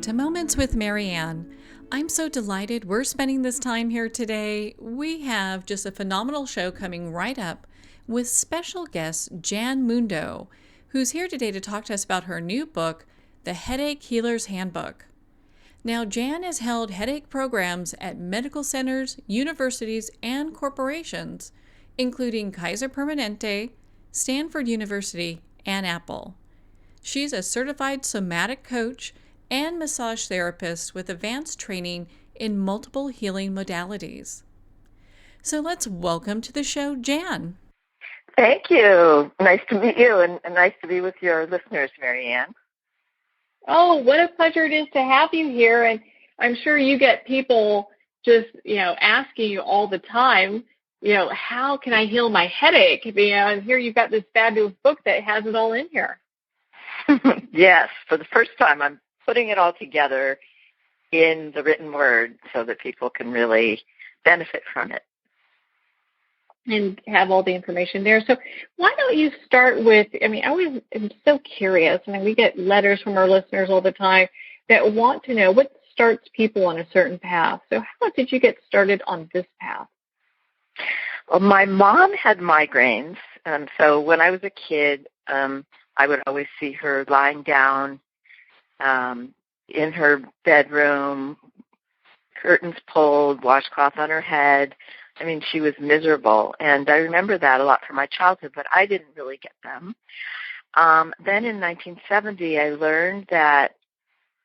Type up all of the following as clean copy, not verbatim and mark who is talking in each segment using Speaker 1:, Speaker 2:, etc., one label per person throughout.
Speaker 1: to Moments with Marianne. I'm so delighted we're spending this time here today. We have just a phenomenal show coming right up with special guest Jan Mundo, who's here today to talk to us about her new book, The Headache Healer's Handbook. Now, Jan has held headache programs at medical centers, universities, and corporations, including Kaiser Permanente, Stanford University, and Apple. She's a certified somatic coach and massage therapist with advanced training in multiple healing modalities. So let's welcome to the show, Jan.
Speaker 2: Thank you. Nice to meet you and nice to be with your listeners, Marianne.
Speaker 3: Oh, what a pleasure it is to have you here. And I'm sure you get people just, asking you all the time, how can I heal my headache? And here you've got this fabulous book that has it all in here.
Speaker 2: Yes, for the first time, I'm putting it all together in the written word so that people can really benefit from it.
Speaker 3: And have all the information there. So why don't you start with, I always am so curious, and we get letters from our listeners all the time that want to know what starts people on a certain path. So how did you get started on this path?
Speaker 2: Well, my mom had migraines, so when I was a kid, I would always see her lying down in her bedroom, curtains pulled, washcloth on her head. She was miserable, and I remember that a lot from my childhood, but I didn't really get them. Then in 1970, I learned that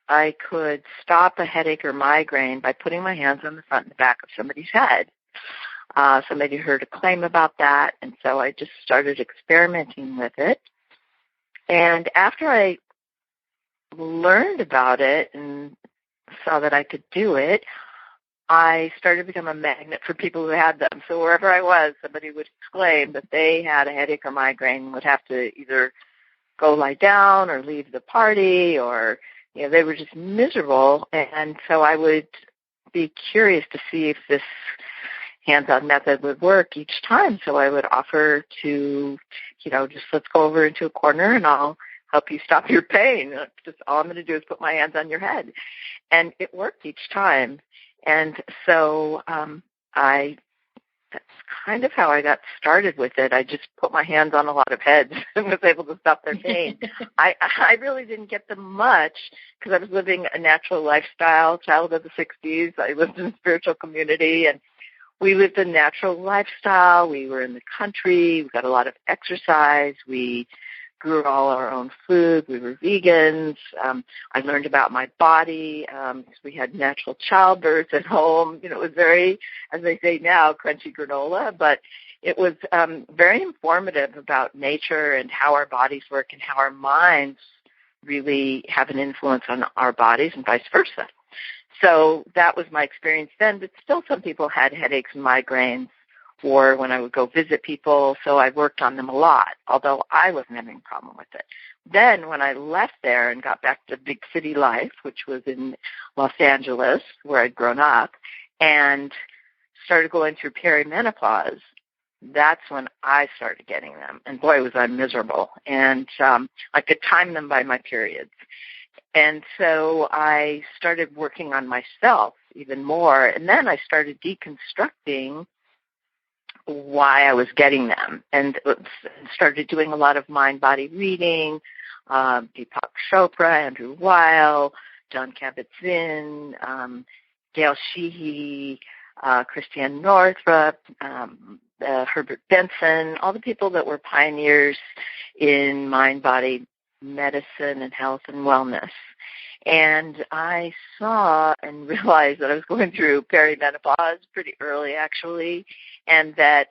Speaker 2: I could stop a headache or migraine by putting my hands on the front and the back of somebody's head. Somebody heard a claim about that, and so I just started experimenting with it. And after I learned about it and saw that I could do it, I started to become a magnet for people who had them. So wherever I was, somebody would claim that they had a headache or migraine and would have to either go lie down or leave the party, or they were just miserable. And so I would be curious to see if this hands-on method would work each time. So I would offer to, just let's go over into a corner and I'll help you stop your pain. Just all I'm going to do is put my hands on your head. And it worked each time. And so that's kind of how I got started with it. I just put my hands on a lot of heads and was able to stop their pain. I really didn't get them much because I was living a natural lifestyle, child of the 60s. I lived in a spiritual community, and we lived a natural lifestyle. We were in the country. We got a lot of exercise. We grew all our own food. We were vegans. I learned about my body. We had natural childbirth at home. It was very, as they say now, crunchy granola, but it was very informative about nature and how our bodies work and how our minds really have an influence on our bodies and vice versa. So that was my experience then, but still some people had headaches and migraines, or when I would go visit people, so I worked on them a lot, although I wasn't having a problem with it. Then when I left there and got back to big city life, which was in Los Angeles, where I'd grown up, and started going through perimenopause, that's when I started getting them. And boy, was I miserable. And I could time them by my periods. And so I started working on myself even more, and then I started deconstructing why I was getting them, and started doing a lot of mind-body reading, Deepak Chopra, Andrew Weil, John Kabat-Zinn, Gail Sheehy, Christiane Northrup, Herbert Benson, all the people that were pioneers in mind-body medicine and health and wellness. And I saw and realized that I was going through perimenopause pretty early, actually, and that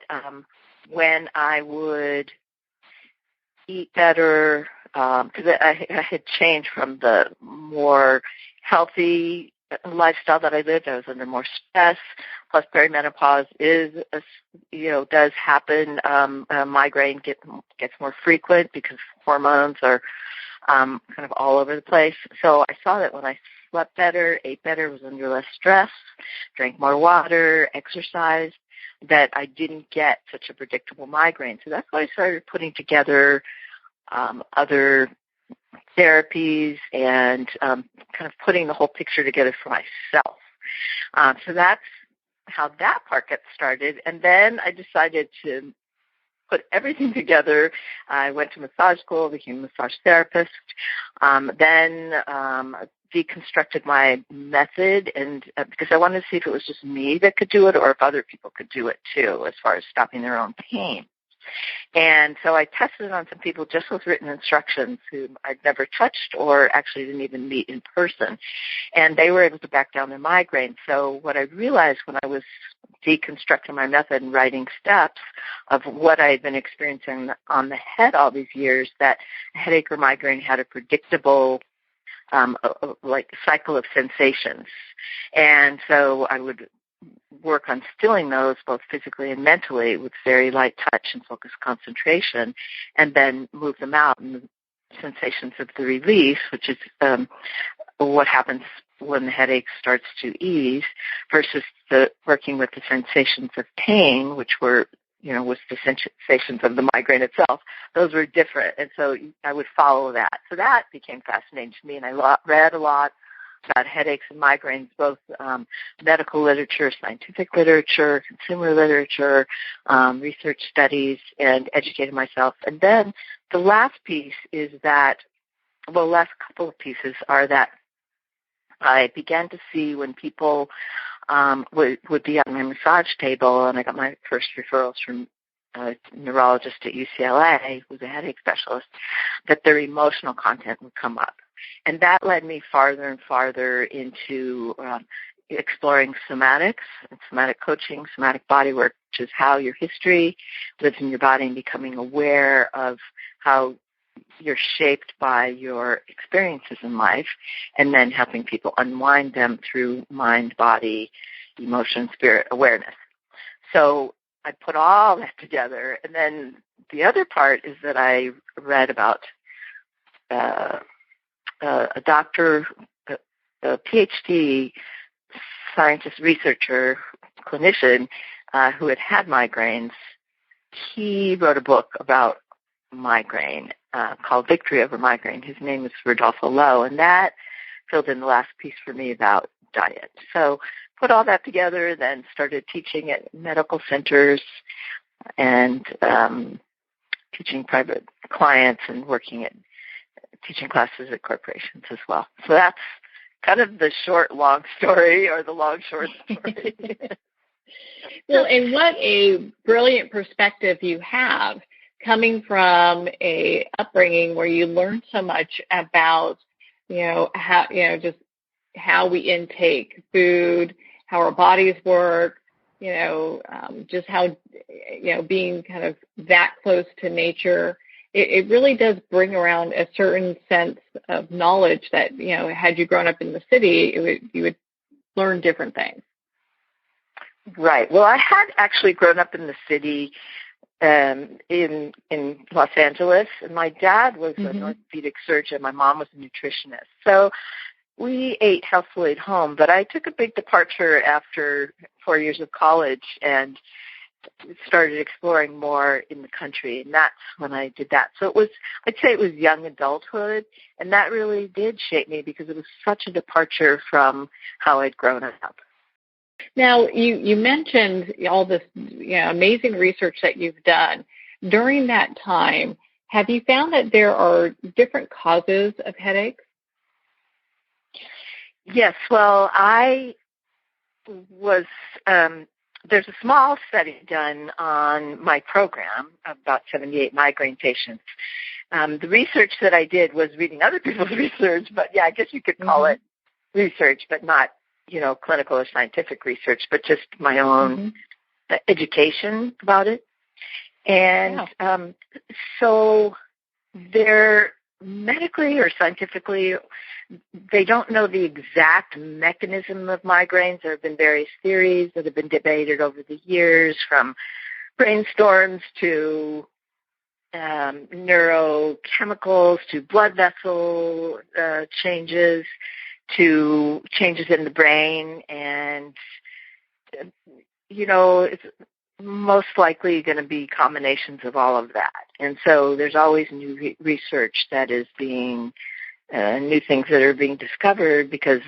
Speaker 2: when I would eat better, because I had changed from the more healthy lifestyle that I lived. I was under more stress. Plus, perimenopause does happen. Migraine gets more frequent because hormones are kind of all over the place. So I saw that when I slept better, ate better, was under less stress, drank more water, exercised, that I didn't get such a predictable migraine. So that's why I started putting together other therapies and kind of putting the whole picture together for myself. So that's how that part got started. And then I decided to put everything together. I went to massage school, became a massage therapist, then deconstructed my method, and because I wanted to see if it was just me that could do it or if other people could do it too, as far as stopping their own pain. And so I tested it on some people just with written instructions who I'd never touched or actually didn't even meet in person. And they were able to back down their migraine. So what I realized when I was deconstructing my method and writing steps of what I had been experiencing on the head all these years, that a headache or migraine had a predictable like cycle of sensations. And so I would work on stilling those both physically and mentally with very light touch and focused concentration, and then move them out. And the sensations of the release, which is what happens when the headache starts to ease, versus the working with the sensations of pain, which were, was the sensations of the migraine itself. Those were different, and so I would follow that. So that became fascinating to me, and I read a lot about headaches and migraines, both medical literature, scientific literature, consumer literature, research studies, and educated myself. And then the last piece is that, last couple of pieces are that I began to see when people would be on my massage table, and I got my first referrals from a neurologist at UCLA, who's a headache specialist, that their emotional content would come up. And that led me farther and farther into exploring somatics, and somatic coaching, somatic body work, which is how your history lives in your body and becoming aware of how you're shaped by your experiences in life, and then helping people unwind them through mind, body, emotion, spirit awareness. So I put all that together. And then the other part is that I read about a doctor, a PhD scientist, researcher, clinician who had migraines. He wrote a book about migraine called Victory Over Migraine. His name is Rodolfo Lowe, and that filled in the last piece for me about diet. So put all that together, then started teaching at medical centers and teaching private clients and teaching classes at corporations as well. So that's kind of the short, long story, or the long, short story.
Speaker 3: Well, and what a brilliant perspective you have, coming from a upbringing where you learned so much about, how we intake food, how our bodies work, just how, being kind of that close to nature. It really does bring around a certain sense of knowledge that, had you grown up in the city, you would learn different things.
Speaker 2: Right. Well, I had actually grown up in the city in Los Angeles, and my dad was an orthopedic surgeon. My mom was a nutritionist. So we ate healthfully at home, but I took a big departure after 4 years of college and started exploring more in the country, and that's when I did that. So I'd say it was young adulthood, and that really did shape me because it was such a departure from how I'd grown up.
Speaker 3: Now, you mentioned all this amazing research that you've done. During that time, have you found that there are different causes of headaches?
Speaker 2: Yes. Well, I was there's a small study done on my program of about 78 migraine patients. The research that I did was reading other people's research, but I guess you could call it research, but not, clinical or scientific research, but just my own education about it. And so they're medically or scientifically, they don't know the exact mechanism of migraines. There have been various theories that have been debated over the years, from brainstorms to neurochemicals to blood vessel changes to changes in the brain. And, most likely going to be combinations of all of that. And so there's always new research that is being, new things that are being discovered because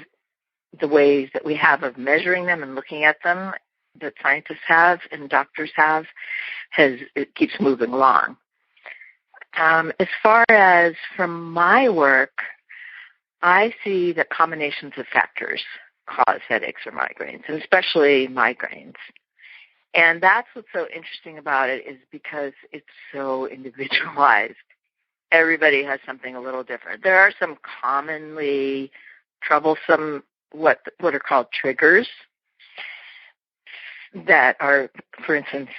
Speaker 2: the ways that we have of measuring them and looking at them that scientists have and doctors have, it keeps moving along. As far as from my work, I see that combinations of factors cause headaches or migraines, and especially migraines. And that's what's so interesting about it is because it's so individualized. Everybody has something a little different. There are some commonly troublesome, what are called triggers that are, for instance,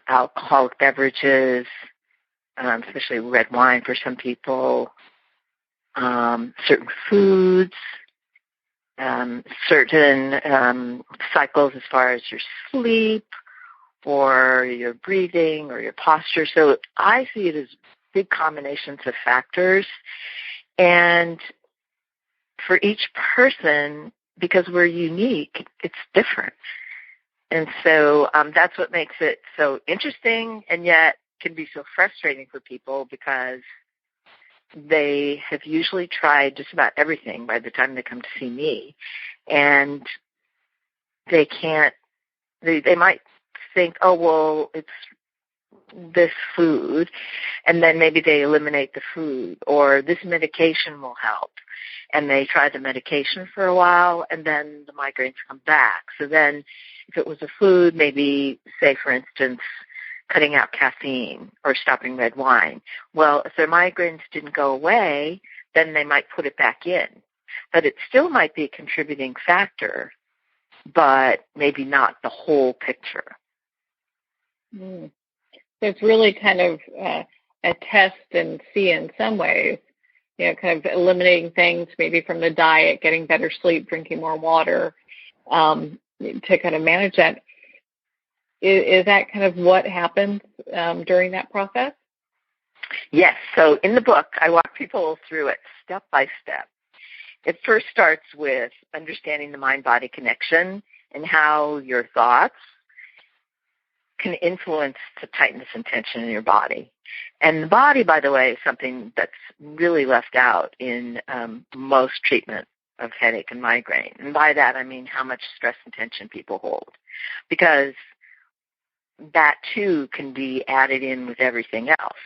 Speaker 2: alcoholic beverages, especially red wine for some people, certain foods, certain cycles as far as your sleep or your breathing or your posture. So I see it as big combinations of factors. And for each person, because we're unique, it's different. And so that's what makes it so interesting and yet can be so frustrating for people because they have usually tried just about everything by the time they come to see me. And they can't, they might think, oh, well, it's this food, and then maybe they eliminate the food, or this medication will help. And they try the medication for a while, and then the migraines come back. So then if it was a food, maybe, say, for instance, cutting out caffeine or stopping red wine. Well, if their migraines didn't go away, then they might put it back in. But it still might be a contributing factor, but maybe not the whole picture.
Speaker 3: Mm. So it's really kind of a test and see in some ways, kind of eliminating things maybe from the diet, getting better sleep, drinking more water, to kind of manage that. Is that kind of what happens during that process?
Speaker 2: Yes. So in the book, I walk people through it step by step. It first starts with understanding the mind-body connection and how your thoughts can influence the tightness and tension in your body. And the body, by the way, is something that's really left out in most treatment of headache and migraine. And by that, I mean how much stress and tension people hold. Because that, too, can be added in with everything else.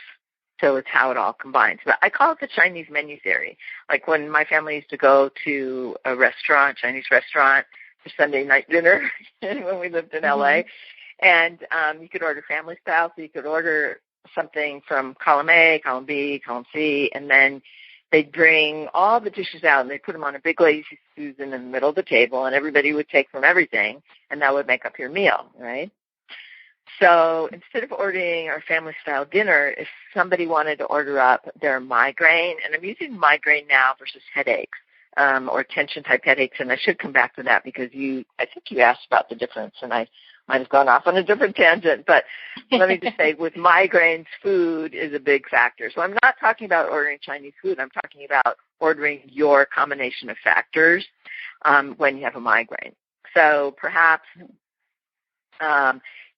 Speaker 2: So it's how it all combines. But I call it the Chinese menu theory. Like when my family used to go to a restaurant, Chinese restaurant, for Sunday night dinner when we lived in L.A., and you could order family style, so you could order something from column A, column B, column C, and then they'd bring all the dishes out and they'd put them on a big lazy Susan in the middle of the table, and everybody would take from everything, and that would make up your meal, right? So instead of ordering our family style dinner, if somebody wanted to order up their migraine, and I'm using migraine now versus headaches, or tension type headaches, and I should come back to that because I think you asked about the difference, and I might have gone off on a different tangent, but let me just say with migraines, food is a big factor. So I'm not talking about ordering Chinese food. I'm talking about ordering your combination of factors when you have a migraine. So perhaps,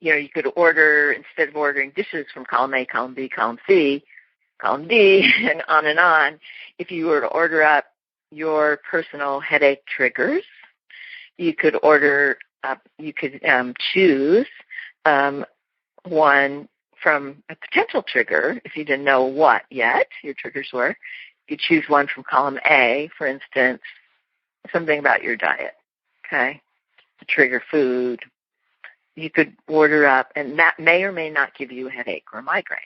Speaker 2: you could order, instead of ordering dishes from column A, column B, column C, column D, and on, if you were to order up your personal headache triggers, you could order choose one from a potential trigger if you didn't know what yet your triggers were. You could choose one from column A, for instance, something about your diet, okay, a trigger food. You could order up, and that may or may not give you a headache or a migraine.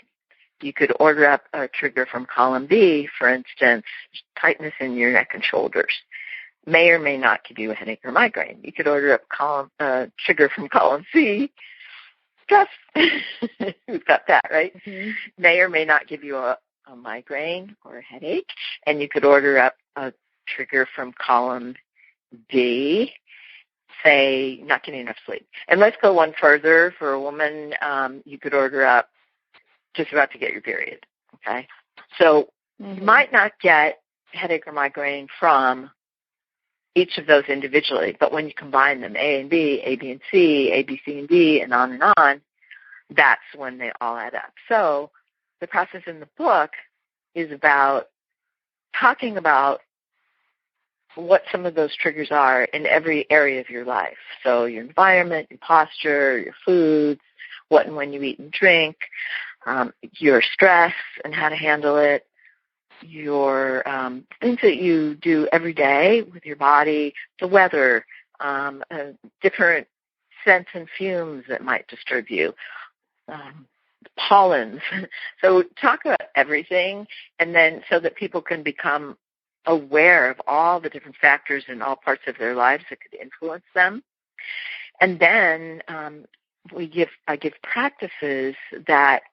Speaker 2: You could order up a trigger from column B, for instance, tightness in your neck and shoulders. May or may not give you a headache or migraine. You could order up trigger from column C, stress. Who's got that, right? Mm-hmm. May or may not give you a migraine or a headache. And you could order up a trigger from column D, say not getting enough sleep. And let's go one further. For a woman, you could order up just about to get your period, okay? So you might not get headache or migraine from each of those individually. But when you combine them, A and B, A, B, and C, A, B, C, and D, and on, that's when they all add up. So the process in the book is about talking about what some of those triggers are in every area of your life. So your environment, your posture, your foods, what and when you eat and drink, your stress and how to handle it, your things that you do every day with your body, the weather, different scents and fumes that might disturb you, pollens. So talk about everything, and then so that people can become aware of all the different factors in all parts of their lives that could influence them. And then I give practices that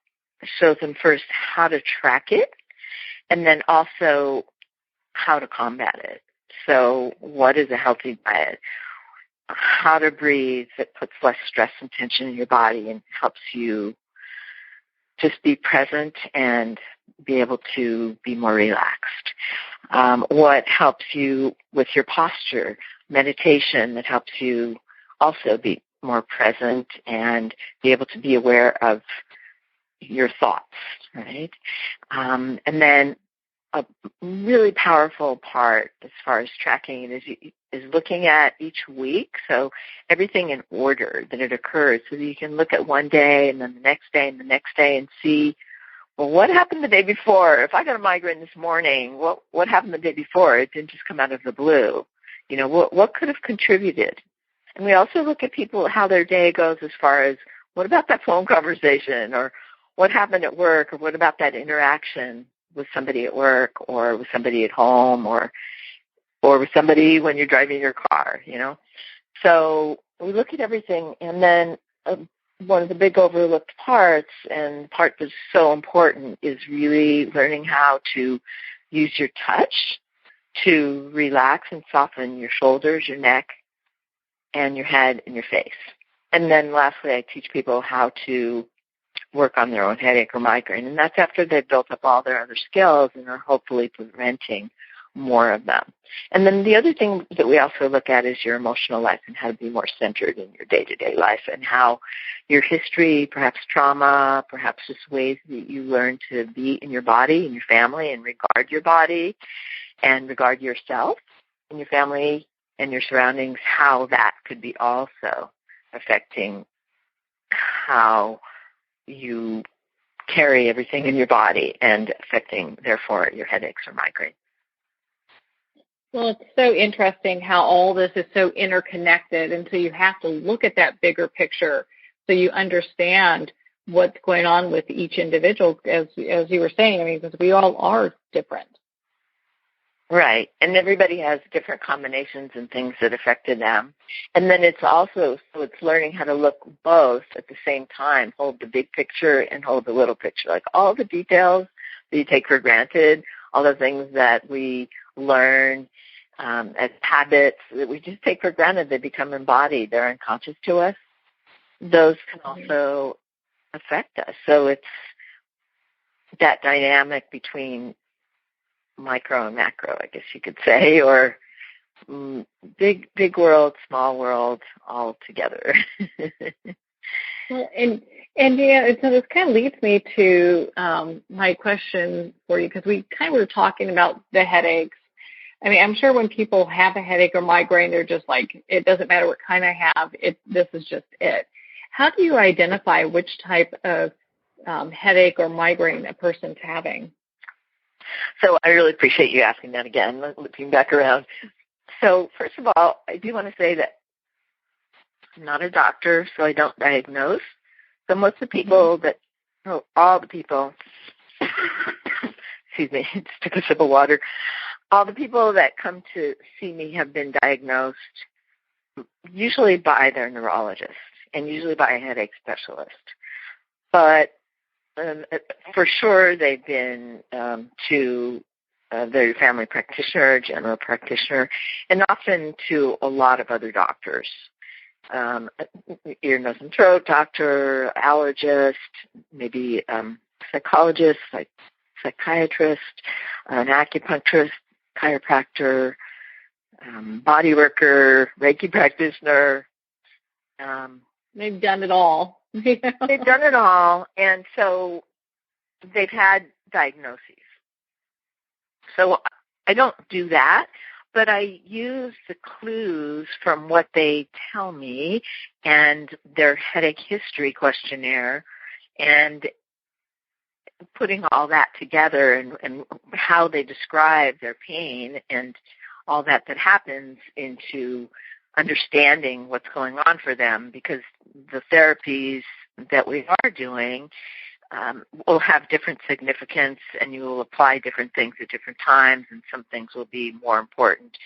Speaker 2: show them first how to track it, and then also how to combat it. So what is a healthy diet? How to breathe that puts less stress and tension in your body and helps you just be present and be able to be more relaxed. What helps you with your posture? Meditation that helps you also be more present and be able to be aware of your thoughts, right? And then a really powerful part as far as tracking it is looking at each week, so everything in order that it occurs, so that you can look at one day and then the next day and the next day and see, well, what happened the day before? If I got a migraine this morning, what happened the day before? It didn't just come out of the blue. You know, what could have contributed? And we also look at people, how their day goes as far as, what about that phone conversation, or what happened at work, or what about that interaction with somebody at work, or with somebody at home, or with somebody when you're driving your car, you know. So we look at everything, and then one of the big overlooked parts, and the part that's so important, is really learning how to use your touch to relax and soften your shoulders, your neck, and your head and your face. And then lastly, I teach people how to work on their own headache or migraine, and that's after they've built up all their other skills and are hopefully preventing more of them. And then the other thing that we also look at is your emotional life and how to be more centered in your day-to-day life, and how your history, perhaps trauma, perhaps just ways that you learn to be in your body and your family and regard your body and regard yourself and your family and your surroundings, how that could be also affecting how you carry everything in your body and affecting, therefore, your headaches or migraine.
Speaker 3: Well, it's so interesting how all this is so interconnected, and so you have to look at that bigger picture so you understand what's going on with each individual, as you were saying. I mean, because we all are different.
Speaker 2: Right, and everybody has different combinations and things that affected them. And then it's also, so it's learning how to look both at the same time, hold the big picture and hold the little picture, like all the details that you take for granted, all the things that we learn as habits that we just take for granted, they become embodied, they're unconscious to us. Those can also affect us. So it's that dynamic between micro and macro, I guess you could say, or big world, small world, all together.
Speaker 3: Well, and yeah, so this kind of leads me to my question for you, because we kind of were talking about the headaches. I mean, I'm sure when people have a headache or migraine, they're just like, it doesn't matter what kind I have, this is just it. How do you identify which type of headache or migraine a person's having?
Speaker 2: So I really appreciate you asking that again, looking back around. So first of all, I do want to say that I'm not a doctor, so I don't diagnose. So most of the people all the people, excuse me, just took a sip of water. All the people that come to see me have been diagnosed usually by their neurologist and usually by a headache specialist. But for sure, they've been to their family practitioner, general practitioner, and often to a lot of other doctors. Ear, nose, and throat doctor, allergist, maybe psychologist, psychiatrist, an acupuncturist, chiropractor, body worker, Reiki practitioner.
Speaker 3: They've done it all.
Speaker 2: They've done it all, and so they've had diagnoses. So I don't do that, but I use the clues from what they tell me and their headache history questionnaire, and putting all that together and how they describe their pain and all that happens into understanding what's going on for them, because the therapies that we are doing will have different significance, and you will apply different things at different times, and some things will be more important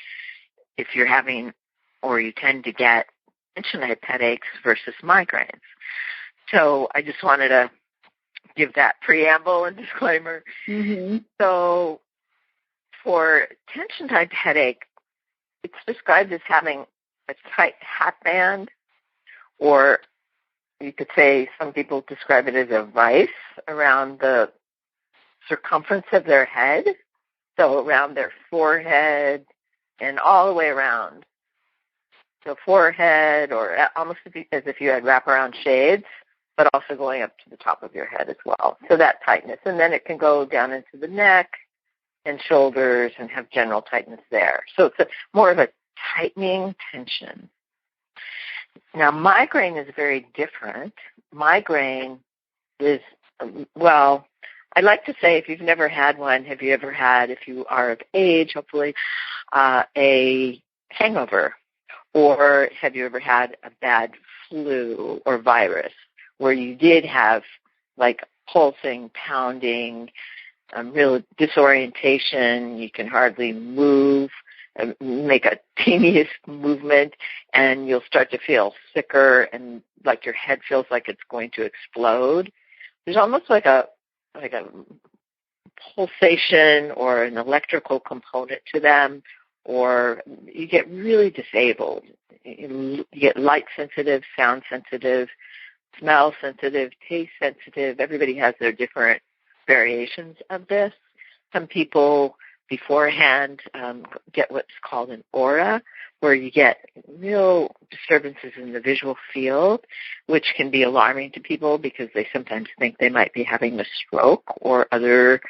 Speaker 2: if you're having or you tend to get tension-type headaches versus migraines. So I just wanted to give that preamble and disclaimer.
Speaker 3: Mm-hmm.
Speaker 2: So for tension-type headache, it's described as having a tight hat band, or you could say some people describe it as a vice around the circumference of their head, so around their forehead and all the way around. So forehead, or almost as if you had wraparound shades, but also going up to the top of your head as well. So that tightness. And then it can go down into the neck and shoulders and have general tightness there. So it's more of a tightening tension. Now, migraine is very different. Migraine is, well, I'd like to say, if you've never had one, have you ever had, if you are of age, hopefully, a hangover? Or have you ever had a bad flu or virus where you did have like pulsing, pounding, real disorientation, you can hardly move, make a teeniest movement, and you'll start to feel sicker and like your head feels like it's going to explode. There's almost like a pulsation or an electrical component to them, or you get really disabled. You get light sensitive, sound sensitive, smell sensitive, taste sensitive. Everybody has their different variations of this. Some people beforehand get what's called an aura, where you get real disturbances in the visual field, which can be alarming to people because they sometimes think they might be having a stroke or other,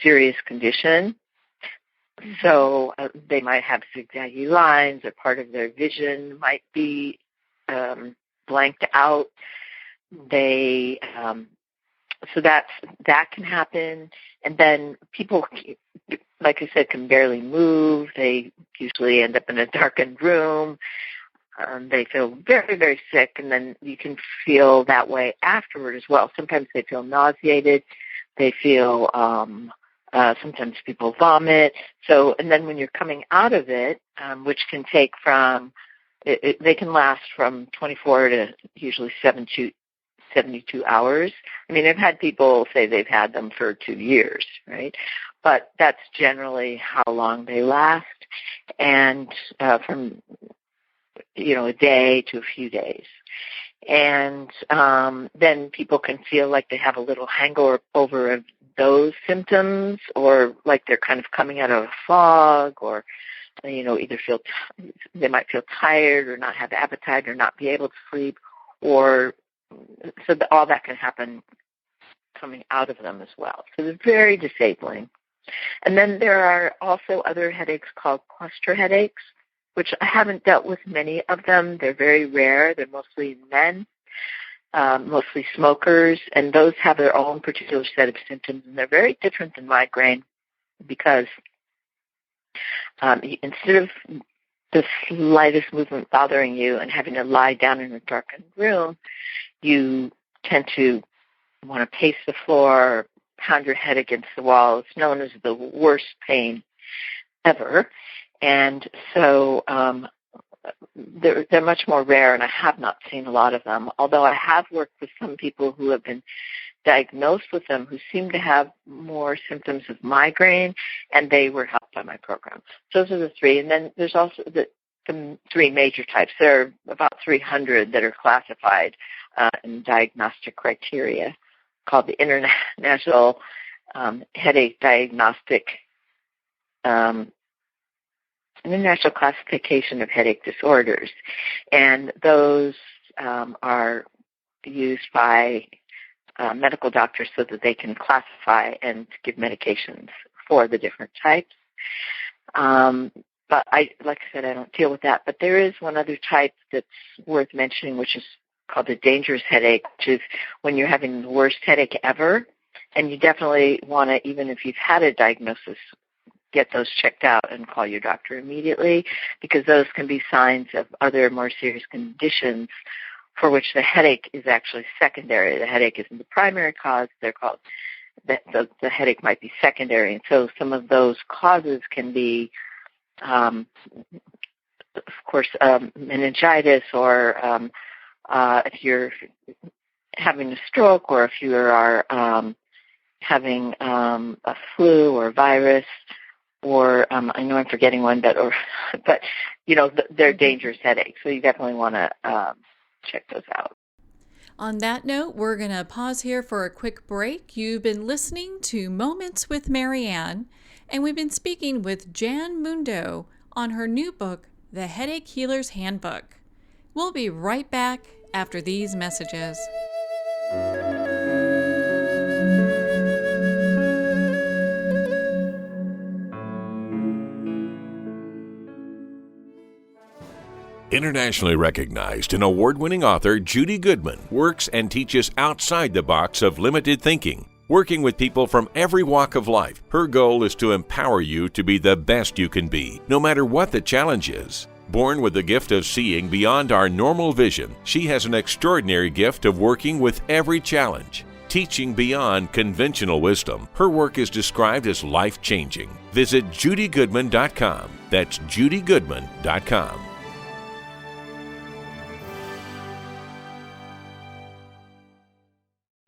Speaker 2: serious condition. So they might have zigzaggy lines, or part of their vision might be blanked out. So that can happen. And then people, like I said, can barely move. They usually end up in a darkened room. They feel very, very sick, and then you can feel that way afterward as well. Sometimes they feel nauseated. They feel, sometimes people vomit. So, and then when you're coming out of it, which can take they can last from 24 to usually 72 hours. I mean, I've had people say they've had them for 2 years, right? But that's generally how long they last, and from, a day to a few days. And then people can feel like they have a little hangover of those symptoms, or like they're kind of coming out of a fog, or either they might feel tired or not have appetite or not be able to sleep, or so all that can happen coming out of them as well. So they're very disabling. And then there are also other headaches called cluster headaches, which I haven't dealt with many of them. They're very rare. They're mostly men, mostly smokers, and those have their own particular set of symptoms, and they're very different than migraine because instead of the slightest movement bothering you and having to lie down in a darkened room, you tend to want to pace the floor, pound your head against the wall. It's known as the worst pain ever. And so they're much more rare, and I have not seen a lot of them, although I have worked with some people who have been diagnosed with them who seem to have more symptoms of migraine, and they were helped by my program. So those are the three. And then there's also the three major types. There are about 300 that are classified in diagnostic criteria called the International Headache Diagnostic International Classification of Headache Disorders, and those are used by medical doctors so that they can classify and give medications for the different types. But like I said, I don't deal with that. But there is one other type that's worth mentioning, which is called a dangerous headache, which is when you're having the worst headache ever. And you definitely want to, even if you've had a diagnosis, get those checked out and call your doctor immediately, because those can be signs of other more serious conditions for which the headache is actually secondary. The headache isn't the primary cause. They're called the headache might be secondary. And so some of those causes can be, of course, meningitis, or if you're having a stroke, or if you are having a flu or virus, or I know I'm forgetting one, but they're dangerous headaches. So you definitely want to check those out.
Speaker 1: On that note, we're going to pause here for a quick break. You've been listening to Moments with Marianne, and we've been speaking with Jan Mundo on her new book, The Headache Healer's Handbook. We'll be right back after these messages.
Speaker 4: Internationally recognized and award-winning author Judy Goodman works and teaches outside the box of limited thinking. Working with people from every walk of life, her goal is to empower you to be the best you can be, no matter what the challenge is. Born with the gift of seeing beyond our normal vision, she has an extraordinary gift of working with every challenge. Teaching beyond conventional wisdom, her work is described as life-changing. Visit judygoodman.com. That's judygoodman.com.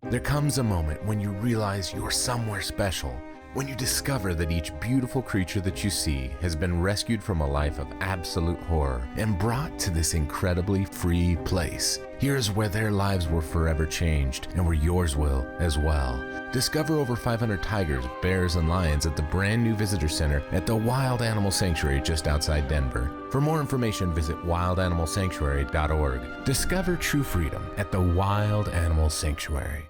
Speaker 5: There comes a moment when you realize you're somewhere special, when you discover that each beautiful creature that you see has been rescued from a life of absolute horror and brought to this incredibly free place. Here's where their lives were forever changed, and where yours will as well. Discover over 500 tigers, bears, and lions at the brand new visitor center at the Wild Animal Sanctuary just outside Denver. For more information, visit wildanimalsanctuary.org. Discover true freedom at the Wild Animal Sanctuary.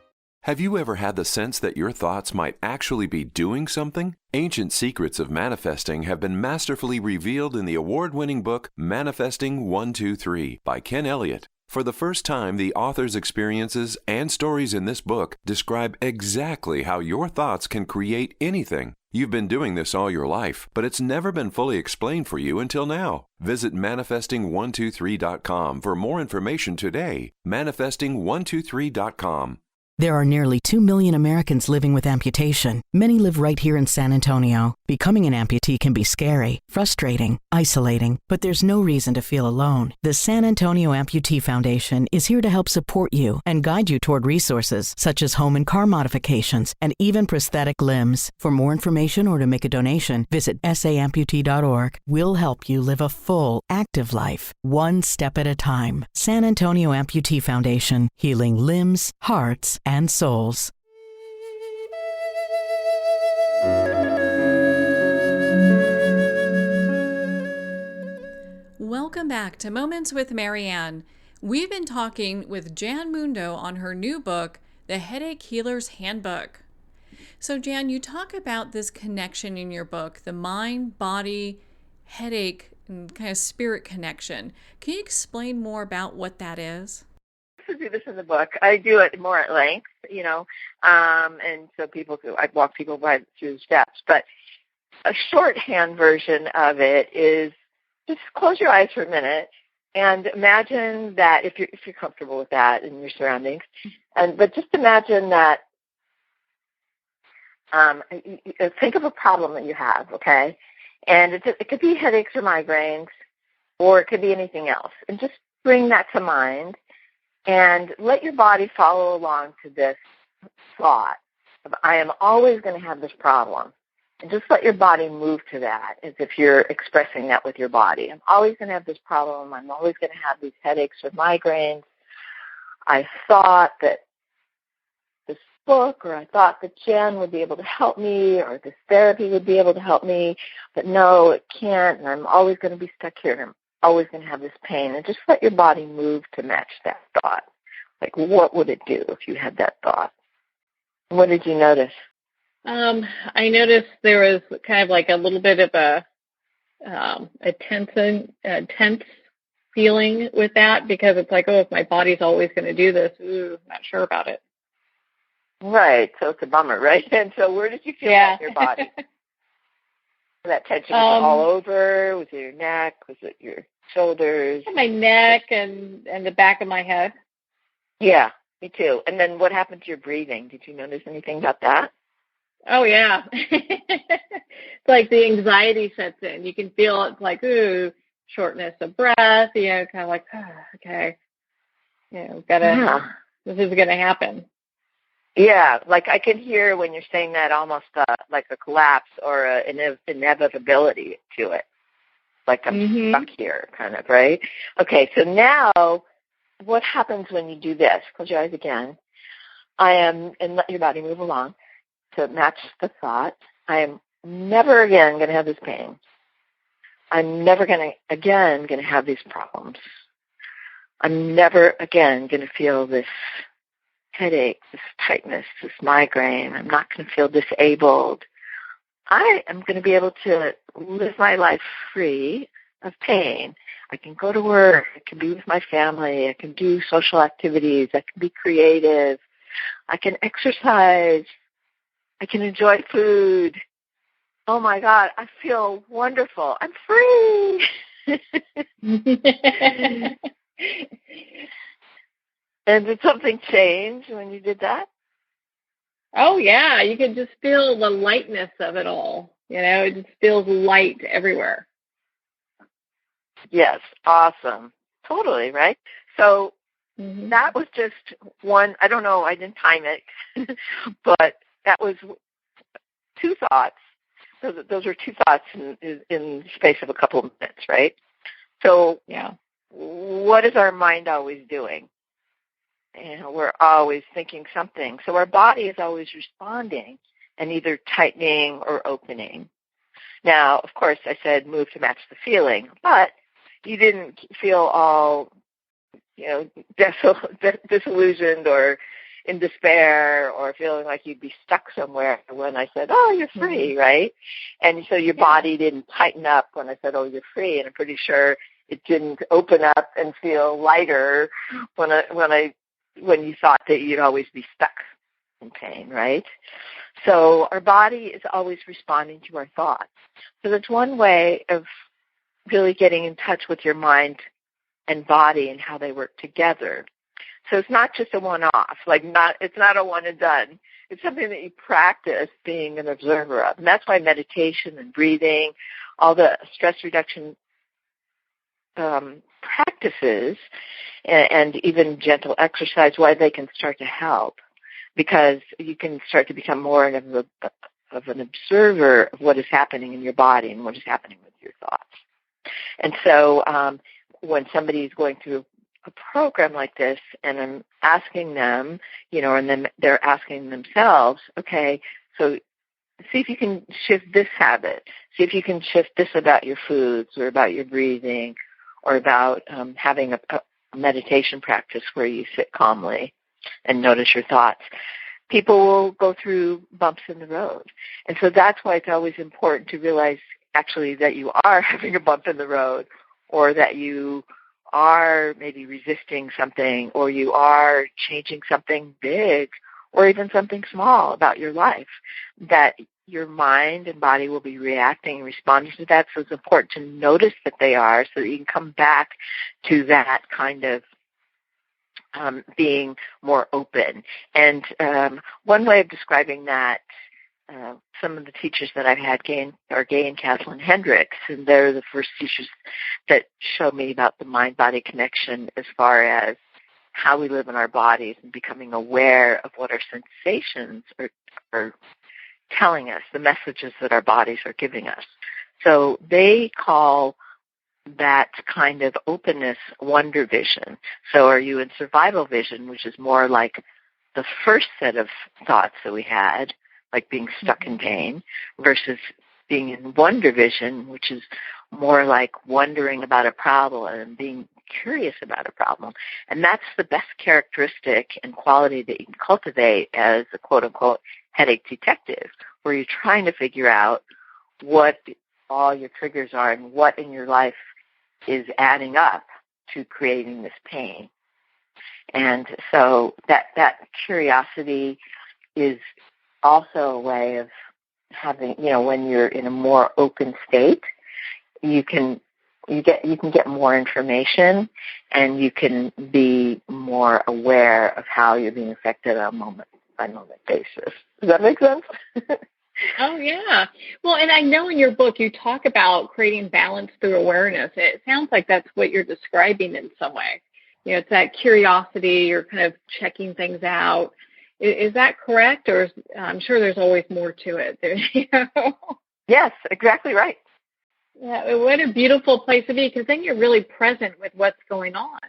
Speaker 6: Have you ever had the sense that your thoughts might actually be doing something? Ancient secrets of manifesting have been masterfully revealed in the award-winning book Manifesting 123 by Ken Elliott. For the first time, the author's experiences and stories in this book describe exactly how your thoughts can create anything. You've been doing this all your life, but it's never been fully explained for you until now. Visit manifesting123.com for more information today. Manifesting123.com.
Speaker 7: There are nearly 2 million Americans living with amputation. Many live right here in San Antonio. Becoming an amputee can be scary, frustrating, isolating, but there's no reason to feel alone. The San Antonio Amputee Foundation is here to help support you and guide you toward resources such as home and car modifications and even prosthetic limbs. For more information or to make a donation, visit saamputee.org. We'll help you live a full, active life, one step at a time. San Antonio Amputee Foundation, healing limbs, hearts, and souls.
Speaker 1: Welcome back to Moments with Marianne. We've been talking with Jan Mundo on her new book, The Headache Healer's Handbook. So Jan, you talk about this connection in your book, the mind, body, headache, and kind of spirit connection. Can you explain more about what that is?
Speaker 2: To do this in the book. I do it more at length, and so I walk people through the steps. But a shorthand version of it is just close your eyes for a minute and imagine that if you're comfortable with that in your surroundings, but just imagine that. Think of a problem that you have, okay, and it could be headaches or migraines, or it could be anything else, and just bring that to mind. And let your body follow along to this thought of, I am always going to have this problem. And just let your body move to that as if you're expressing that with your body. I'm always going to have this problem. I'm always going to have these headaches or migraines. I thought that this book, or I thought that Jan would be able to help me, or this therapy would be able to help me, but no, it can't, and I'm always going to be stuck here, and I'm always going to have this pain. And just let your body move to match that thought. Like, what would it do if you had that thought? What did you notice?
Speaker 3: I noticed there was kind of like a little bit of a tense feeling with that, because it's like, oh, if my body's always going to do this, ooh, not sure about it.
Speaker 2: Right, so it's a bummer, right? And so where did you feel that in your body? That tension was all over? Was it your neck? Was it your shoulders?
Speaker 3: My neck and the back of my head.
Speaker 2: Yeah, me too. And then what happened to your breathing? Did you notice anything about that?
Speaker 3: Oh, yeah. It's like the anxiety sets in. You can feel it's like, ooh, shortness of breath, kind of like, okay, this is going to happen.
Speaker 2: Yeah, like I can hear when you're saying that almost like a collapse or an inevitability to it. Like I'm stuck here, kind of, right? Okay, so now what happens when you do this? Close your eyes again. And let your body move along to match the thought. I am never again going to have this pain. I'm never going to have these problems. I'm never again going to feel this headache, this tightness, this migraine. I'm not going to feel disabled. I am going to be able to live my life free of pain. I can go to work. I can be with my family. I can do social activities. I can be creative. I can exercise. I can enjoy food. Oh, my God, I feel wonderful. I'm free. And did something change when you did that?
Speaker 3: Oh, yeah. You can just feel the lightness of it all. It just feels light everywhere.
Speaker 2: Yes, awesome. Totally, right? So that was just one, I don't know, I didn't time it, but that was two thoughts. Those are two thoughts in the space of a couple of minutes, right? So what is our mind always doing? We're always thinking something. So our body is always responding and either tightening or opening. Now, of course, I said move to match the feeling, but you didn't feel all, disillusioned or in despair or feeling like you'd be stuck somewhere when I said, oh, you're free, right? And so your body didn't tighten up when I said, oh, you're free, and I'm pretty sure it didn't open up and feel lighter when you thought that you'd always be stuck in pain, right? So our body is always responding to our thoughts. So that's one way of really getting in touch with your mind and body and how they work together. So it's not just a one-off, it's not a one and done. It's something that you practice being an observer of. And that's why meditation and breathing, all the stress reduction practices and even gentle exercise, why they can start to help, because you can start to become more of an observer of what is happening in your body and what is happening with your thoughts. And so when somebody is going through a program like this and I'm asking them, and then they're asking themselves, okay, so see if you can shift this habit. See if you can shift this about your foods or about your breathing or about having a meditation practice where you sit calmly and notice your thoughts. People will go through bumps in the road. And so that's why it's always important to realize actually that you are having a bump in the road, or that you are maybe resisting something, or you are changing something big or even something small about your life, that your mind and body will be reacting and responding to that. So it's important to notice that they are so that you can come back to that kind of being more open. And one way of describing that, some of the teachers that I've had are Gay and Kathleen Hendricks, and they're the first teachers that showed me about the mind-body connection as far as how we live in our bodies and becoming aware of what our sensations are telling us, the messages that our bodies are giving us. So they call that kind of openness wonder vision. So are you in survival vision, which is more like the first set of thoughts that we had, like being stuck in pain, versus being in one division, which is more like wondering about a problem and being curious about a problem. And that's the best characteristic and quality that you can cultivate as a quote-unquote headache detective, where you're trying to figure out what all your triggers are and what in your life is adding up to creating this pain. And so that curiosity is also a way of having, when you're in a more open state, you can get more information, and you can be more aware of how you're being affected on a moment-by-moment basis. Does that make sense?
Speaker 3: Oh, yeah. Well, and I know in your book you talk about creating balance through awareness. It sounds like that's what you're describing in some way. It's that curiosity, you're kind of checking things out. Is that correct? Or I'm sure there's always more to it.
Speaker 2: Yes, exactly right.
Speaker 3: Yeah, what a beautiful place to be, because then you're really present with what's going on.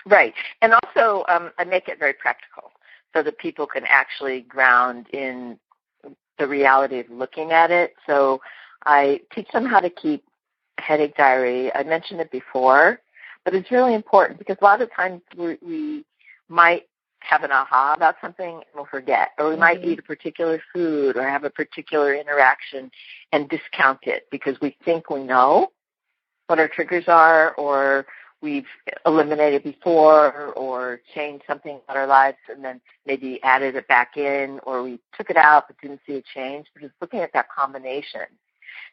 Speaker 2: Right. And also I make it very practical so that people can actually ground in the reality of looking at it. So I teach them how to keep a headache diary. I mentioned it before, but it's really important because a lot of times we might have an aha about something and we'll forget, or we might eat a particular food or have a particular interaction and discount it because we think we know what our triggers are, or we've eliminated before or changed something about our lives and then maybe added it back in, or we took it out but didn't see a change. But just looking at that combination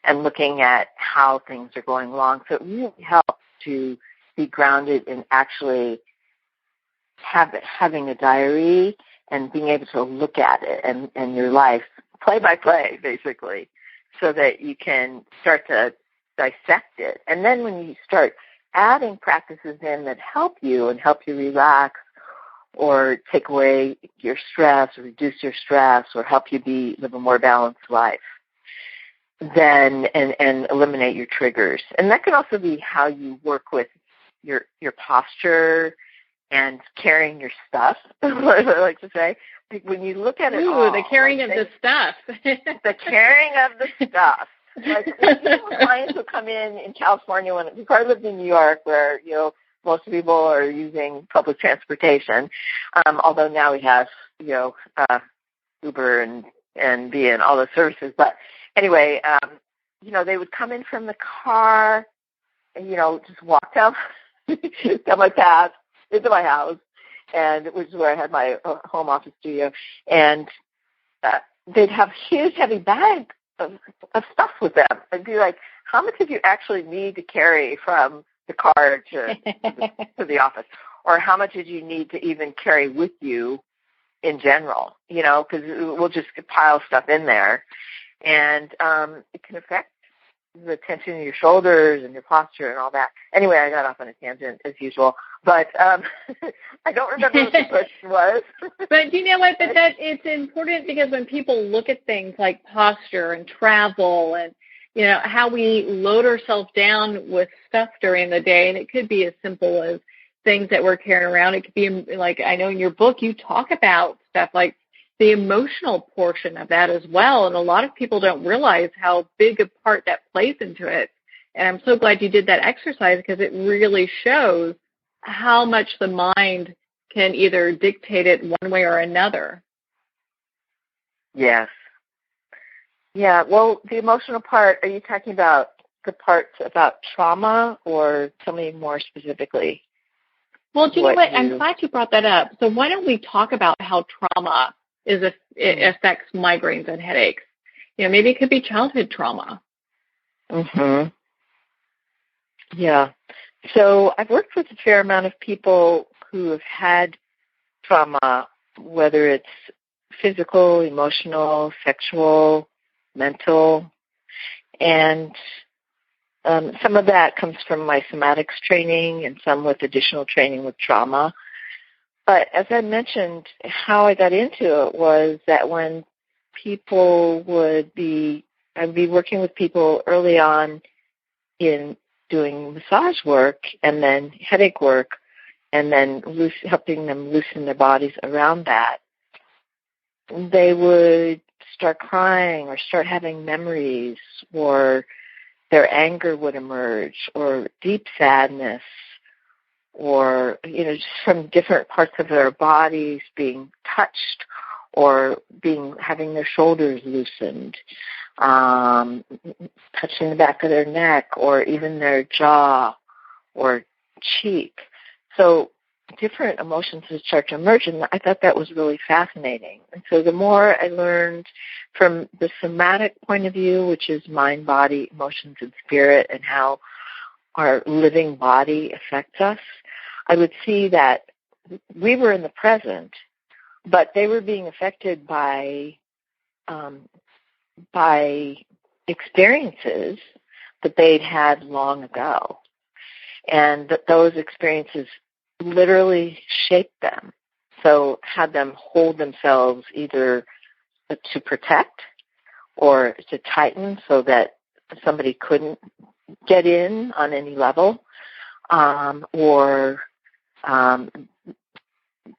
Speaker 2: and looking at how things are going along. So it really helps to be grounded in actually having a diary and being able to look at it and your life play by play, basically, so that you can start to dissect it. And then when you start adding practices in that help you and help you relax or take away your stress or reduce your stress or help you live a more balanced life, then and eliminate your triggers. And that can also be how you work with your posture and carrying your stuff, what I like to say. When you look at it
Speaker 3: the carrying of the stuff.
Speaker 2: The carrying of the stuff. Like clients who come in California, before I lived in New York, where, most people are using public transportation, although now we have, Uber and Via and all those services. But anyway, they would come in from the car and, just walk down my path into my house, and which is where I had my home office studio, and they'd have huge, heavy bags of stuff with them. I'd be like, how much did you actually need to carry from the car to the office? Or how much did you need to even carry with you in general? Because we'll just pile stuff in there, and it can affect the tension in your shoulders and your posture and all that. Anyway, I got off on a tangent as usual, but I don't remember what the question was.
Speaker 3: But you know what? But that it's important because when people look at things like posture and travel and how we load ourselves down with stuff during the day, and it could be as simple as things that we're carrying around. It could be like, I know in your book you talk about stuff like the emotional portion of that as well. And a lot of people don't realize how big a part that plays into it. And I'm so glad you did that exercise because it really shows how much the mind can either dictate it one way or another.
Speaker 2: Yes. Yeah, well, the emotional part, are you talking about the parts about trauma, or tell me more specifically?
Speaker 3: Well, do you know what? I'm glad you brought that up. So why don't we talk about how trauma it affects migraines and headaches? Maybe it could be childhood trauma.
Speaker 2: Yeah. So I've worked with a fair amount of people who have had trauma, whether it's physical, emotional, sexual, mental, and some of that comes from my somatics training and some with additional training with trauma. But as I mentioned, how I got into it was that when I'd be working with people early on in doing massage work and then headache work, and then helping them loosen their bodies around that, they would start crying or start having memories, or their anger would emerge, or deep sadness, or, just from different parts of their bodies being touched, or having their shoulders loosened, touching the back of their neck, or even their jaw or cheek. So different emotions would start to emerge, and I thought that was really fascinating. And so the more I learned from the somatic point of view, which is mind, body, emotions, and spirit, and how our living body affects us, I would see that we were in the present, but they were being affected by experiences that they'd had long ago, and that those experiences literally shaped them. So had them hold themselves either to protect or to tighten so that somebody couldn't get in on any level, or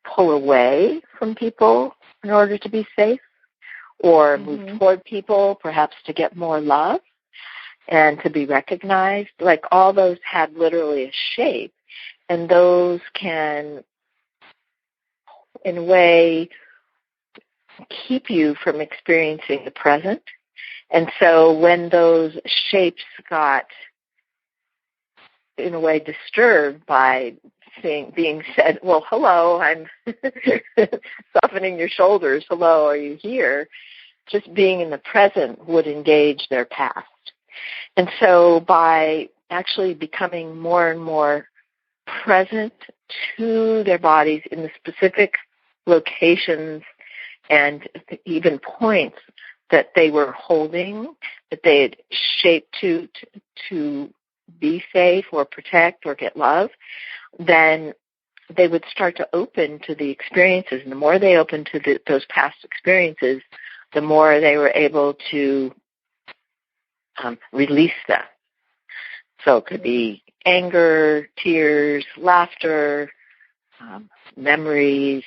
Speaker 2: pull away from people in order to be safe, or move toward people perhaps to get more love and to be recognized. Like, all those had literally a shape, and those can, in a way, keep you from experiencing the present. And so when those shapes got, in a way, disturbed by being said, well, hello, I'm softening your shoulders, hello, are you here? Just being in the present would engage their past. And so by actually becoming more and more present to their bodies in the specific locations and even points that they were holding, that they had shaped to be safe or protect or get love, then they would start to open to the experiences. And the more they opened to those past experiences, the more they were able to release them. So it could be anger, tears, laughter, memories,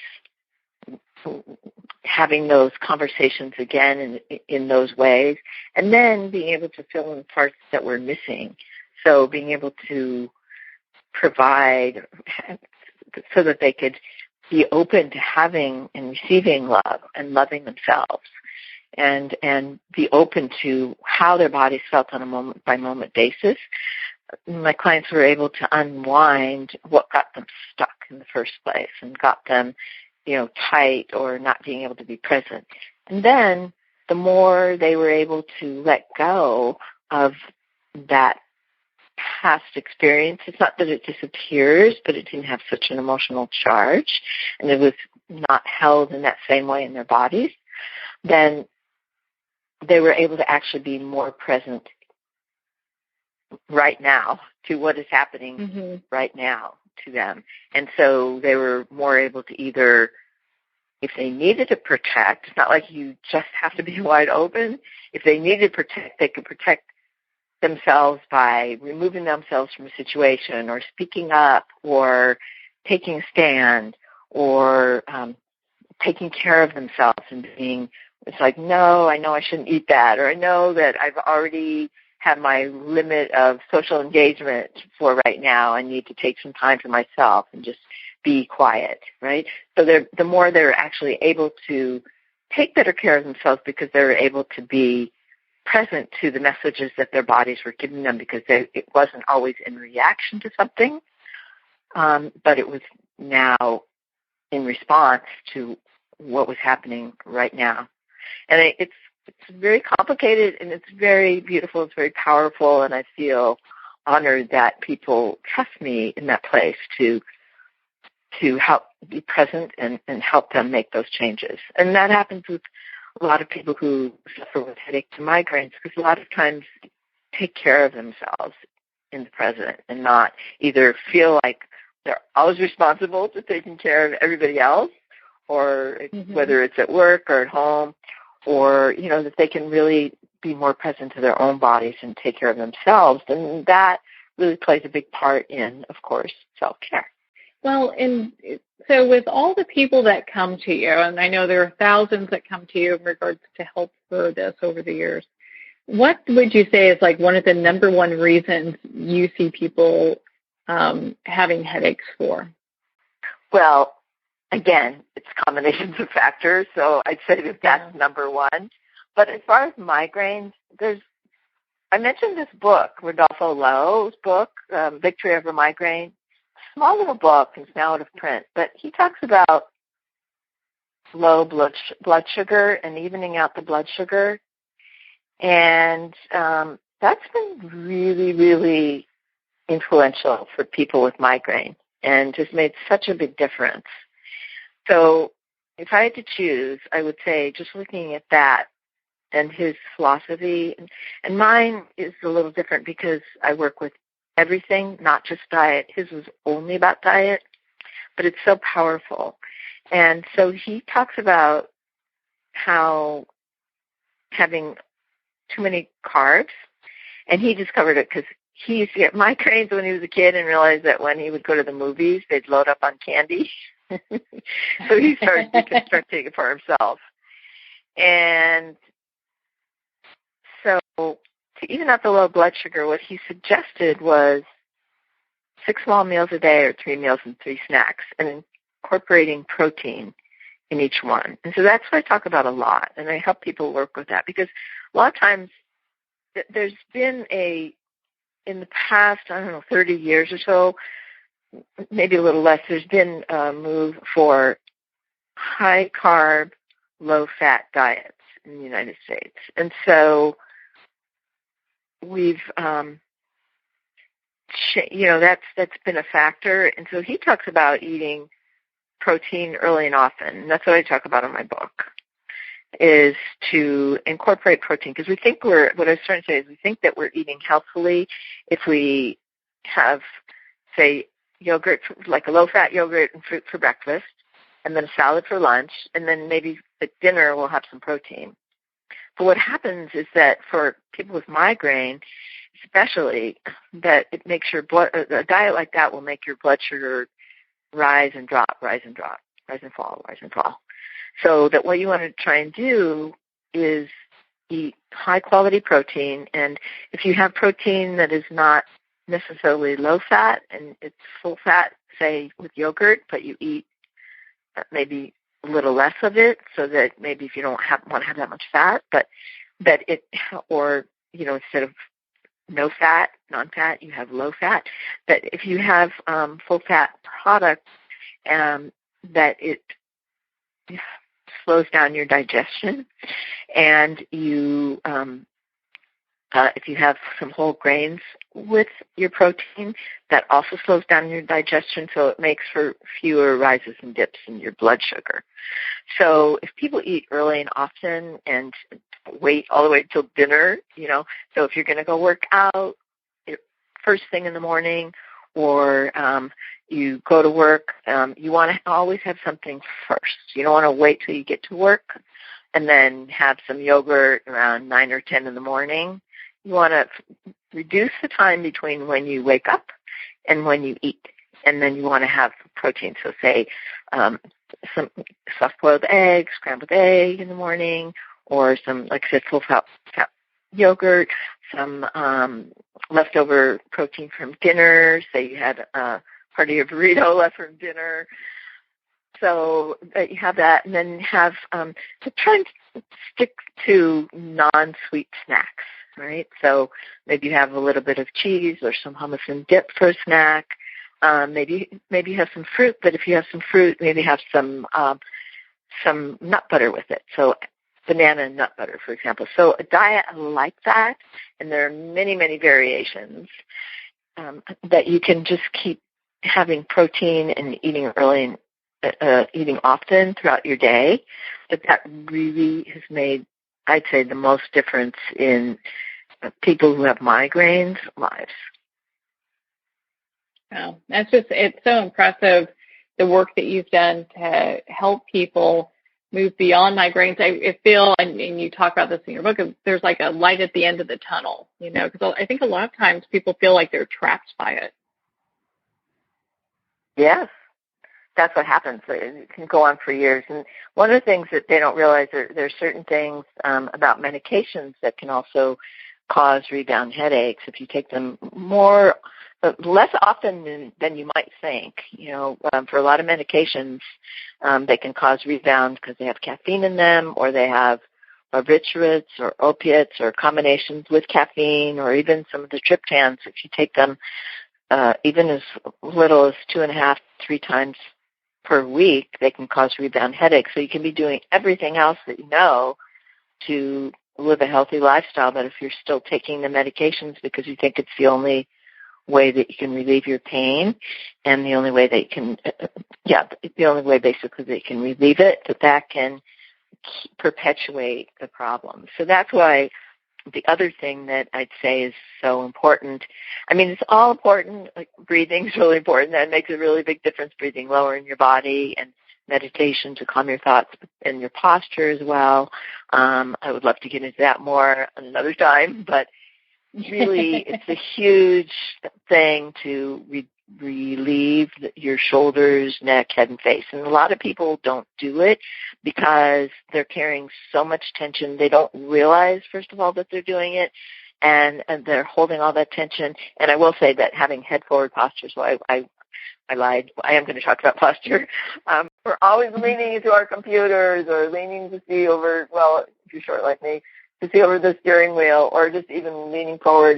Speaker 2: having those conversations again in those ways, and then being able to fill in parts that were missing. So being able to provide so that they could be open to having and receiving love and loving themselves, and be open to how their bodies felt on a moment-by-moment basis. My clients were able to unwind what got them stuck in the first place and got them, tight or not being able to be present. And then the more they were able to let go of that past experience, it's not that it disappears, but it didn't have such an emotional charge, and it was not held in that same way in their bodies, then they were able to actually be more present right now to what is happening right now to them. And so they were more able to either, if they needed to protect, it's not like you just have to be wide open. If they needed to protect, they could protect themselves by removing themselves from a situation, or speaking up, or taking a stand, or taking care of themselves and being, it's like, no, I know I shouldn't eat that, or I know that I've already had my limit of social engagement for right now. I need to take some time for myself and just be quiet, right? So the more they're actually able to take better care of themselves, because they're able to be present to the messages that their bodies were giving them, because it wasn't always in reaction to something, but it was now in response to what was happening right now. And it's very complicated, and it's very beautiful, it's very powerful, and I feel honored that people trust me in that place to help be present and help them make those changes. And that happens with a lot of people who suffer with headaches and migraines, because a lot of times take care of themselves in the present and not either feel like they're always responsible to taking care of everybody else, or whether it's at work or at home, or, that they can really be more present to their own bodies and take care of themselves. And that really plays a big part in, of course, self-care.
Speaker 3: Well, and so with all the people that come to you, and I know there are thousands that come to you in regards to help for this over the years, what would you say is like one of the number one reasons you see people having headaches for?
Speaker 2: Well, again, it's combinations of factors, so I'd say that that's number one. But as far as migraines, I mentioned this book, Rodolfo Lowe's book, Victory Over Migraine. Small little book, and it's now out of print, but he talks about low blood sugar and evening out the blood sugar. And that's been really, really influential for people with migraine and has made such a big difference. So if I had to choose, I would say just looking at that and his philosophy, and mine is a little different because I work with everything, not just diet. His was only about diet, but it's so powerful. And so he talks about how having too many carbs, and he discovered it because he used to get migraines when he was a kid and realized that when he would go to the movies, they'd load up on candy. So he could start taking it for himself. And so to even out the low blood sugar, what he suggested was 6 small meals a day or 3 meals and 3 snacks, and incorporating protein in each one. And so that's what I talk about a lot, and I help people work with that because a lot of times there's been in the past, 30 years or so, maybe a little less, there's been a move for high-carb, low-fat diets in the United States. And so we've, that's been a factor. And so he talks about eating protein early and often. And that's what I talk about in my book, is to incorporate protein. Because what I was trying to say is we think that we're eating healthfully if we have, say, yogurt, like a low-fat yogurt and fruit for breakfast, and then a salad for lunch, and then maybe at dinner we'll have some protein. But what happens is that for people with migraine, especially, that it makes your a diet like that will make your blood sugar rise and drop, rise and drop, rise and fall, rise and fall. So that what you want to try and do is eat high-quality protein, and if you have protein that is not necessarily low-fat and it's full-fat, say with yogurt, but you eat maybe a little less of it, so that maybe if you don't want to have that much fat, but that it, or, instead of no fat, non-fat, you have low fat. But if you have full-fat products, that it slows down your digestion, and you, if you have some whole grains with your protein, that also slows down your digestion, so it makes for fewer rises and dips in your blood sugar. So if people eat early and often and wait all the way till dinner, so if you're going to go work out first thing in the morning, or you go to work, you want to always have something first. You don't want to wait till you get to work and then have some yogurt around 9 or 10 in the morning. You want to reduce the time between when you wake up and when you eat, and then you want to have protein. So say some soft-boiled eggs, scrambled egg in the morning, or some, like I said, full-fat yogurt, some leftover protein from dinner. Say you had part of your burrito left from dinner. So that you have that, and then have to try and stick to non-sweet snacks, right? So maybe you have a little bit of cheese or some hummus and dip for a snack. Maybe you have some fruit, but if you have some fruit, maybe have some nut butter with it. So banana and nut butter, for example. So a diet like that, and there are many, many variations, that you can just keep having protein and eating early and eating often throughout your day, but that really has made, I'd say, the most difference in people who have migraines' lives.
Speaker 3: Wow. It's so impressive, the work that you've done to help people move beyond migraines. I feel, and you talk about this in your book, there's like a light at the end of the tunnel, because I think a lot of times people feel like they're trapped by it.
Speaker 2: Yes, that's what happens. It can go on for years. And one of the things that they don't realize, there are certain things about medications that can also cause rebound headaches if you take them less often than you might think. For a lot of medications, they can cause rebound because they have caffeine in them, or they have barbiturates or opiates or combinations with caffeine, or even some of the triptans. If you take them even as little as 2.5, 3 times per week, they can cause rebound headaches. So you can be doing everything else that you know to live a healthy lifestyle, but if you're still taking the medications because you think it's the only way that you can relieve your pain, and the only way that you can, the only way basically that you can relieve it, that can perpetuate the problem. So that's why the other thing that I'd say is so important. I mean, it's all important. Like, breathing's really important. That makes a really big difference, breathing lower in your body, and meditation to calm your thoughts and your posture as well. I would love to get into that more another time, but really it's a huge thing to relieve your shoulders, neck, head, and face. And a lot of people don't do it because they're carrying so much tension. They don't realize, first of all, that they're doing it, and they're holding all that tension. And I will say that having head-forward posture, so I lied. I am going to talk about posture. We're always leaning into our computers, or leaning to see over, well, if you're short like me, to see over the steering wheel, or just even leaning forward,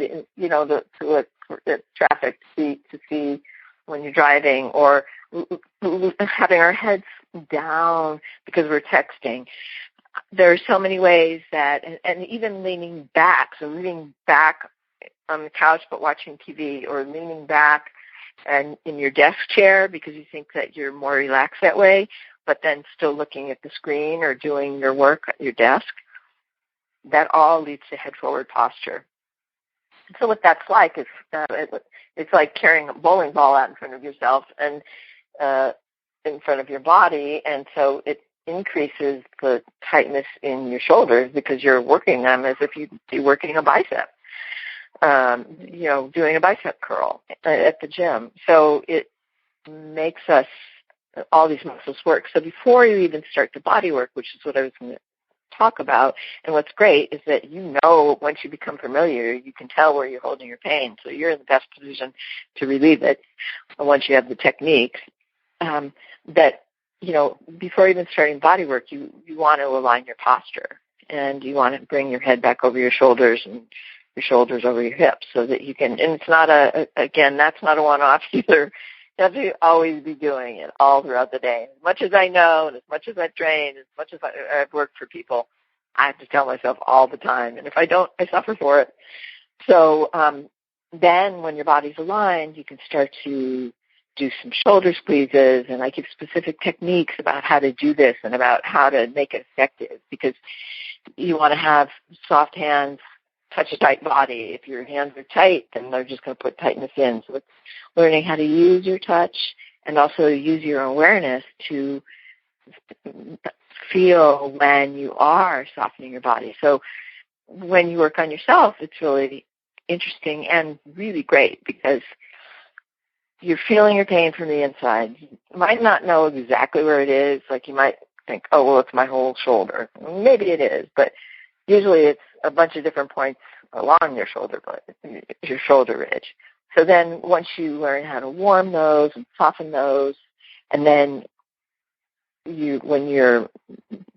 Speaker 2: to traffic to see when you're driving, or having our heads down because we're texting. There are so many ways that, and even leaning back, so leaning back on the couch but watching TV, or leaning back and in your desk chair because you think that you're more relaxed that way, but then still looking at the screen or doing your work at your desk. That all leads to head-forward posture. So what that's like is it's like carrying a bowling ball out in front of yourself and in front of your body, and so it increases the tightness in your shoulders because you're working them as if you'd be working a bicep. Doing a bicep curl at the gym. So it makes us, all these muscles work. So before you even start the body work, which is what I was going to talk about, and what's great is that once you become familiar, you can tell where you're holding your pain. So you're in the best position to relieve it once you have the techniques. Before even starting body work, you want to align your posture, and you want to bring your head back over your shoulders and your shoulders over your hips, so that you can, and it's not that's not a one-off either. You have to always be doing it all throughout the day. As much as I know, and as much as I've trained, as much as I've worked for people, I have to tell myself all the time. And if I don't, I suffer for it. So then when your body's aligned, you can start to do some shoulder squeezes, and I give specific techniques about how to do this and about how to make it effective, because you want to have soft hands touch a tight body. If your hands are tight, then they're just going to put tightness in. So it's learning how to use your touch and also use your awareness to feel when you are softening your body. So when you work on yourself, it's really interesting and really great because you're feeling your pain from the inside. You might not know exactly where it is. Like, you might think, oh, well, it's my whole shoulder. Maybe it is, but usually it's a bunch of different points along your shoulder ridge. So then once you learn how to warm those and soften those, and then when you're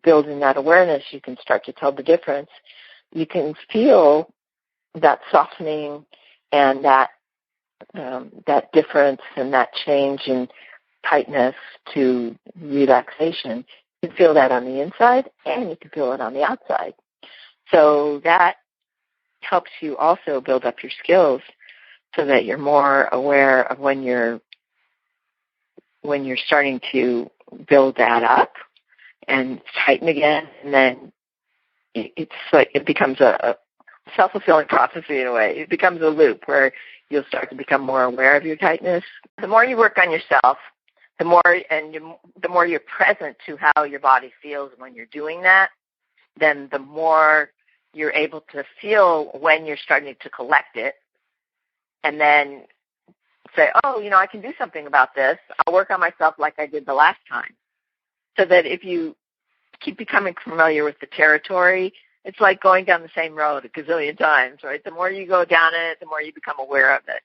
Speaker 2: building that awareness, you can start to tell the difference. You can feel that softening and that difference and that change in tightness to relaxation. You can feel that on the inside, and you can feel it on the outside. So that helps you also build up your skills so that you're more aware of when you're starting to build that up and tighten again, and then it's like it becomes a self-fulfilling prophecy in a way. It becomes a loop where you'll start to become more aware of your tightness. The more you work on yourself, the more you're present to how your body feels when you're doing that, then the more you're able to feel when you're starting to collect it, and then say, oh, I can do something about this. I'll work on myself like I did the last time. So that if you keep becoming familiar with the territory, it's like going down the same road a gazillion times, right? The more you go down it, the more you become aware of it.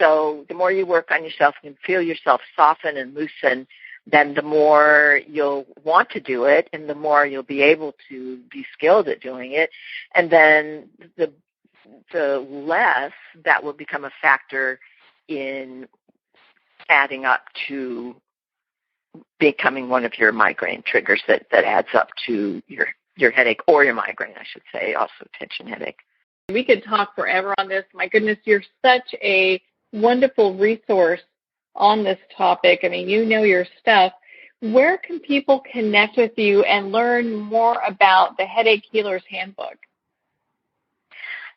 Speaker 2: So the more you work on yourself and feel yourself soften and loosen, then the more you'll want to do it, and the more you'll be able to be skilled at doing it. And then the less that will become a factor in adding up to becoming one of your migraine triggers that adds up to your headache, or your migraine, I should say, also tension headache.
Speaker 3: We could talk forever on this. My goodness, you're such a wonderful resource on this topic. I mean, you know your stuff. Where can people connect with you and learn more about the Headache Healer's Handbook?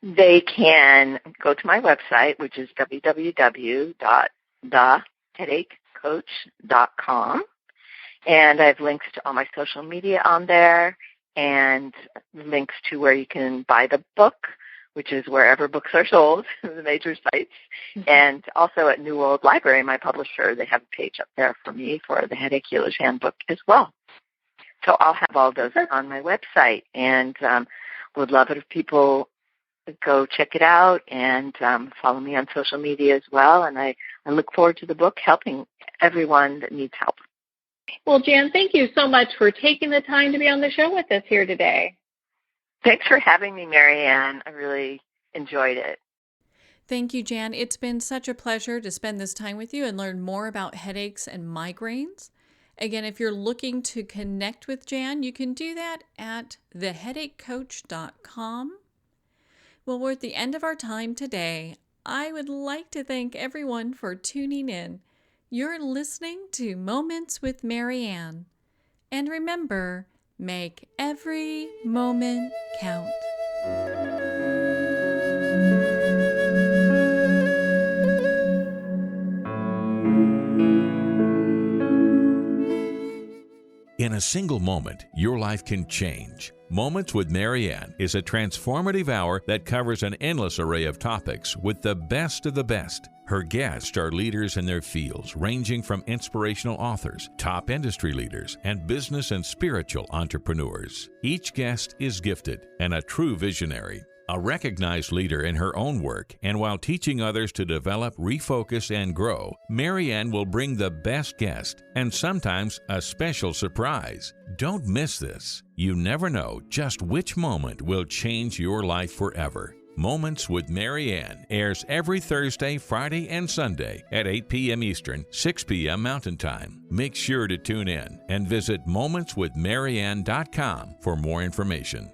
Speaker 2: They can go to my website, which is www.theheadachecoach.com, and I have links to all my social media on there, and links to where you can buy the book, which is wherever books are sold, the major sites. Mm-hmm. And also at New World Library, my publisher, they have a page up there for me for the Headache Healer's Handbook as well. So I'll have all those on my website, and would love it if people go check it out and follow me on social media as well. And I look forward to the book helping everyone that needs help.
Speaker 3: Well, Jan, thank you so much for taking the time to be on the show with us here today.
Speaker 2: Thanks for having me, Marianne. I really enjoyed it.
Speaker 1: Thank you, Jan. It's been such a pleasure to spend this time with you and learn more about headaches and migraines. Again, if you're looking to connect with Jan, you can do that at theheadachecoach.com. Well, we're at the end of our time today. I would like to thank everyone for tuning in. You're listening to Moments with Marianne. And remember, make every moment count.
Speaker 4: In a single moment, your life can change. Moments with Marianne is a transformative hour that covers an endless array of topics with the best of the best. Her guests are leaders in their fields, ranging from inspirational authors, top industry leaders, and business and spiritual entrepreneurs. Each guest is gifted and a true visionary, a recognized leader in her own work, and while teaching others to develop, refocus, and grow, Marianne will bring the best guest and sometimes a special surprise. Don't miss this. You never know just which moment will change your life forever. Moments with Marianne airs every Thursday, Friday, and Sunday at 8 p.m. Eastern, 6 p.m. Mountain Time. Make sure to tune in and visit momentswithmarianne.com for more information.